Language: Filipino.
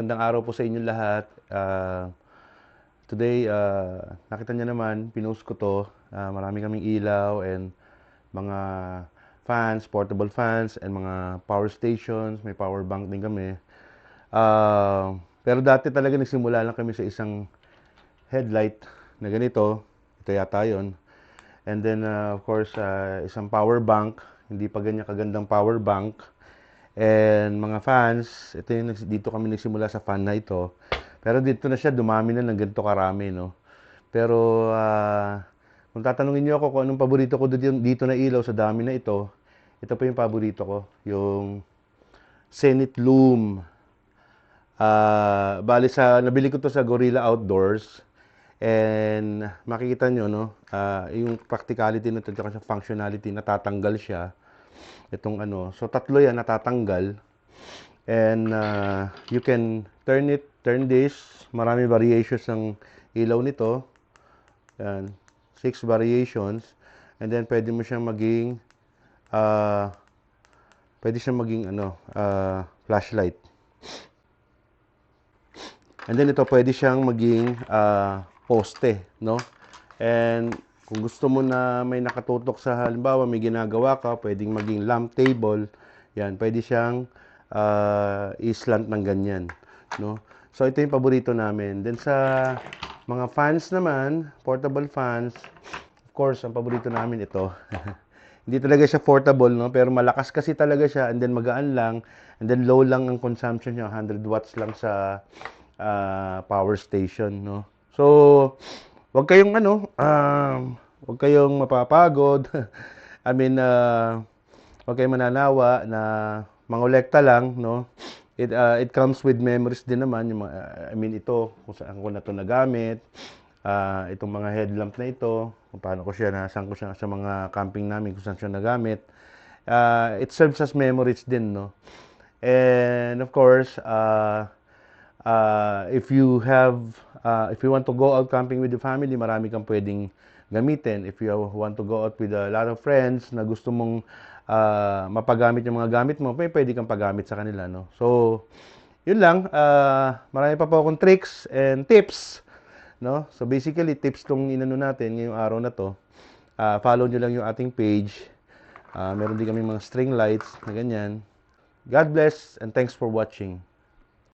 Magandang araw po sa inyong lahat. Today, nakita niyo naman, pinost ko to. Marami kaming ilaw and mga fans, portable fans, and mga power stations. May power bank din kami. Pero dati talaga nagsimula lang kami sa isang headlight na ganito. Ito yata yun. And then, of course, isang power bank. Hindi pa ganyan kagandang power bank. And mga fans, dito kami nagsimula sa fan na ito. Pero dito na siya, dumami na ng ganito karami, no? Pero kung tatanungin niyo ako kung anong paborito ko dito na ilaw sa dami na ito pa yung paborito ko, yung Zenith Loom. Bali nabili ko to sa Gorilla Outdoors. And makikita nyo, no, yung practicality nito at sa functionality, natatanggal siya. Itong ano, so tatlo yan natatanggal. And you can turn this. Marami variations ng ilaw nito. Yan, 6 variations. And then pwede mo siyang maging uh, flashlight. And then ito pwede siyang maging poste, no? And kung gusto mo na may nakatutok sa halimbawa may ginagawa ka, pwedeng maging lamp table. Yan, pwede siyang islant ng ganyan, no? So ito yung paborito namin. Then sa mga fans naman, portable fans, of course, ang paborito namin ito. Hindi talaga siya portable, no? Pero malakas kasi talaga siya, and then magaan lang, and then low lang ang consumption niya, 100 watts lang sa power station, no? So, wag kayong mapapagod. I mean, wag kayong mananawa na mangolekta lang, no? It comes with memories din naman. I mean, ito, kung saan ko na ito nagamit. Itong mga headlamp na ito, kung paano ko siya, saan ko siya sa mga camping namin, kung saan siya nagamit. It serves as memories din, no? And of course, if you want to go out camping with the family, marami kang pwedeng gamitin. If you want to go out with a lot of friends na gusto mong mapagamit yung mga gamit mo, pwede kang pagamit sa kanila, no? So, yun lang. Marami pa po akong tricks and tips, no? So, basically, tips tong inano natin ngayong araw na to. Follow nyo lang yung ating page. Meron din kami mga string lights na ganyan. God bless and thanks for watching.